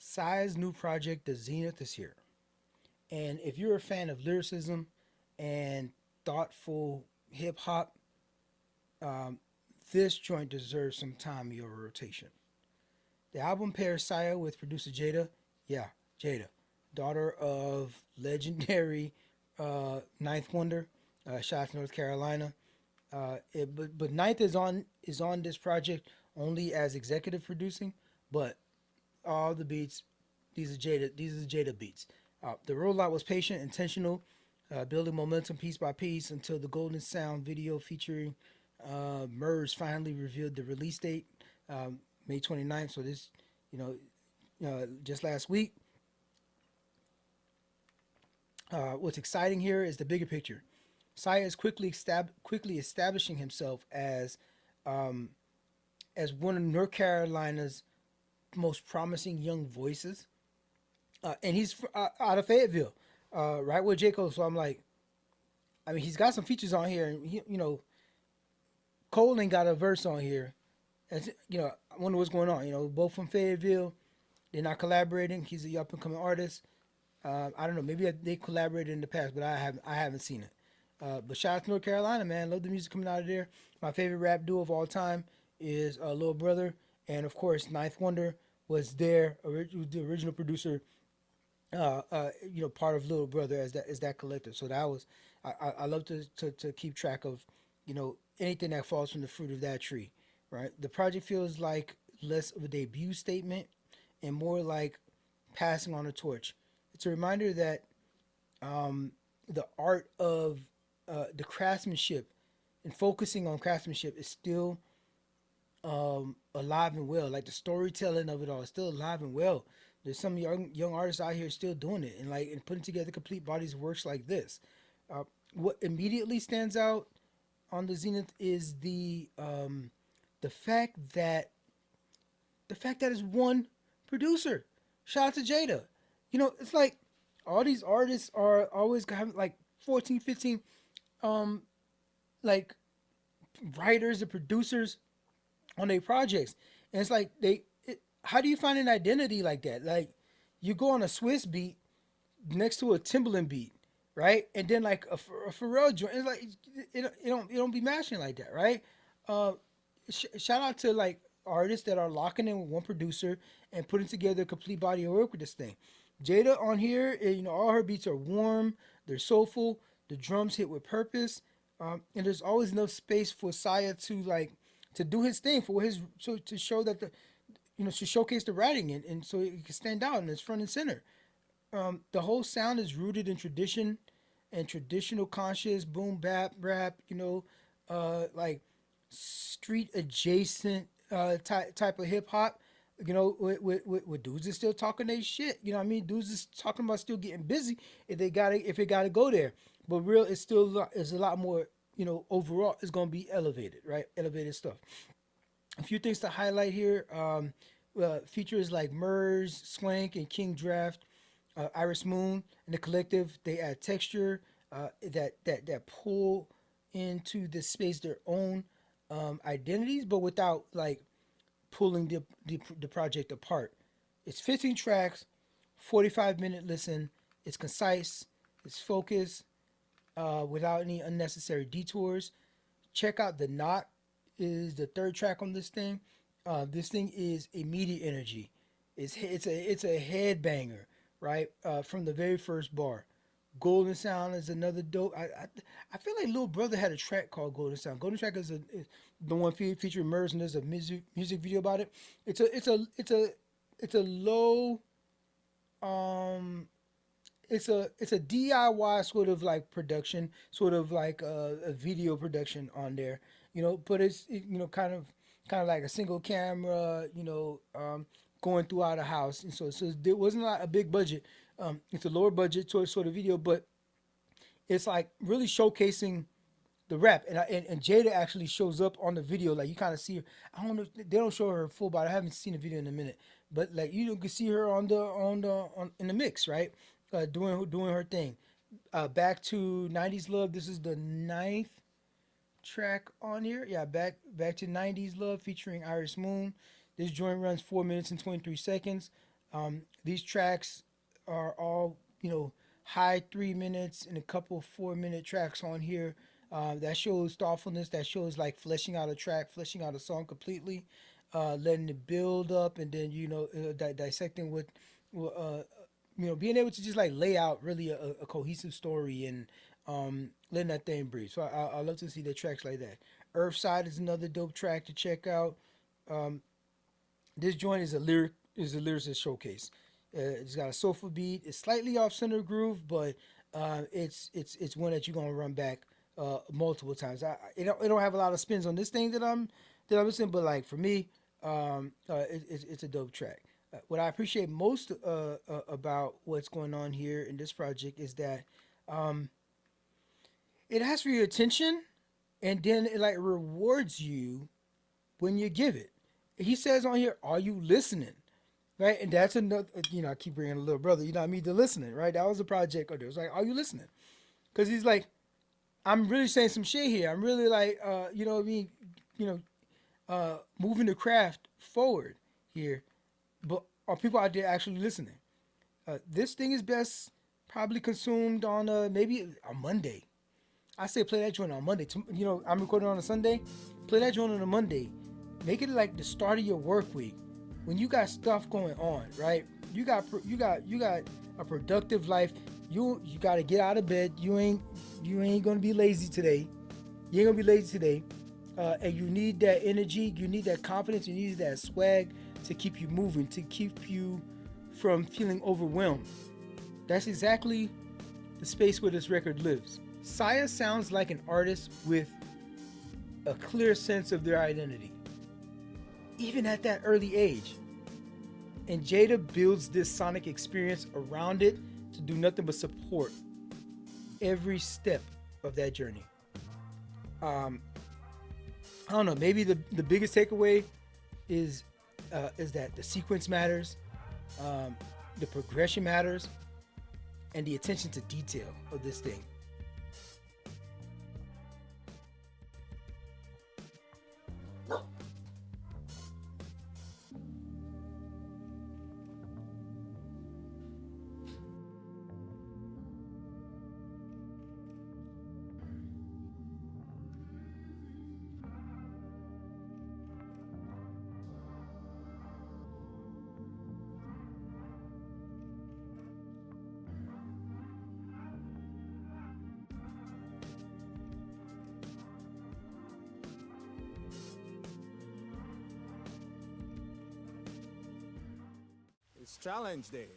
Psy's new project, The Zenith, is here. And if you're a fan of lyricism and thoughtful hip hop, um, this joint deserves some time in your rotation. The album pairs Saya with producer Jada. Yeah, Jada, daughter of legendary Ninth Wonder, shot out North Carolina. But Ninth is on this project only as executive producing, but all the beats, these are Jada beats. The rollout was patient, intentional, building momentum piece by piece until the Golden Sound video featuring Murs finally revealed the release date, May 29th. So this, you just last week. What's exciting here is the bigger picture. Saya is quickly establishing himself um, as one of North Carolina's most promising young voices, and he's out of Fayetteville, right with J Cole. So I'm like, I mean, he's got some features on here, and Cole ain't got a verse on here. And I wonder what's going on. Both from Fayetteville, they're not collaborating. He's a up and coming artist. I don't know. Maybe they collaborated in the past, but I haven't seen it. But shout out to North Carolina, man. Love the music coming out of there. My favorite rap duo of all time is Lil Brother, and of course, Ninth Wonder was the original producer. Part of Little Brother as that collective. So that was I love to keep track of, anything that falls from the fruit of that tree, right? The project feels like less of a debut statement and more like passing on a torch. It's a reminder that the art of the craftsmanship and focusing on craftsmanship is still alive and well. Like the storytelling of it all is still alive and well. There's some young artists out here still doing it and putting together complete bodies of works like this. What immediately stands out on the Zenith is the fact that it's one producer. Shout out to Jada. It's like all these artists are always having like 14, 15 um like writers and producers on their projects. And it's like how do you find an identity like that? Like you go on a Swiss beat next to a Timberland beat, right? And then like a Pharrell joint. It's like it don't be mashing like that, right? Uh, Shout out to like artists that are locking in with one producer and putting together a complete body of work with this thing. Jada on here, all her beats are warm, they're soulful, the drums hit with purpose, and there's always enough space for Saya to do his thing for his to show that to showcase the writing and so it can stand out and it's front and center. The whole sound is rooted in tradition and traditional conscious boom bap rap, like street adjacent type of hip hop. With dudes is still talking their shit. You know what I mean? Dudes is talking about still getting busy if it gotta go there. But real, it's still is a lot more. Overall, it's gonna be elevated, right? Elevated stuff. A few things to highlight here. Features like Murs, Swank, and King Draft, Iris Moon, and the collective. They add texture that pull into the space their own identities, but without like pulling the project apart. It's 15 tracks, 45-minute listen. It's concise. It's focused, without any unnecessary detours. Check out the knot is the third track on this thing. This thing is immediate energy. It's a headbanger, right? From the very first bar. Golden Sound is another dope. I feel like Lil Brother had a track called Golden Sound. Golden Track is the one featuring Murs, and there's a music video about it. It's a low um it's a DIY sort of like production, sort of like a video production on there, but kind of like a single camera, going throughout a house, and so there wasn't a big budget. It's a lower budget sort of video, but it's like really showcasing the rap, and Jada actually shows up on the video. Like you kind of see her. I don't know. They don't show her full body. I haven't seen the video in a minute, but like you can see her on in the mix, right? Doing her thing. Back to '90s Love. This is the ninth track on here. Yeah, back to '90s Love featuring Iris Moon. This joint runs 4 minutes and 23 seconds. These tracks are all, high 3 minutes and a couple 4 minute tracks on here. That shows thoughtfulness. That shows like fleshing out a track, fleshing out a song completely, letting it build up, and then dissecting what, uh, being able to just like lay out really a cohesive story and letting that thing breathe. So I love to see the tracks like that. Earthside is another dope track to check out. Um, this joint is a lyricist showcase. It's got a soulful beat. It's slightly off center groove, but it's one that you're gonna run back multiple times. It don't have a lot of spins on this thing that I'm listening, but like for me, it's a dope track. What I appreciate most about what's going on here in this project is that um, it asks for your attention, and then it like rewards you when you give it. He says on here, "Are you listening?" Right, and that's another. I keep bringing a little brother. I mean, the listening. Right, that was a project. Or it was like, "Are you listening?" Because he's like, "I'm really saying some shit here. I'm really like, what I mean, you know, moving the craft forward here. But are people out there actually listening?" This thing is best probably consumed on maybe a Monday. I say play that joint on Monday. I'm recording on a Sunday. Play that joint on a Monday. Make it like the start of your work week when you got stuff going on, right? You got a productive life. You got to get out of bed. You ain't gonna be lazy today. You ain't gonna be lazy today. And you need that energy. You need that confidence. You need that swag to keep you moving, to keep you from feeling overwhelmed. That's exactly the space where this record lives. Saya sounds like an artist with a clear sense of their identity, even at that early age. And Jada builds this sonic experience around it to do nothing but support every step of that journey. Um, I don't know. Maybe the biggest takeaway is is that the sequence matters, um, the progression matters, and the attention to detail of this thing. It's challenge day.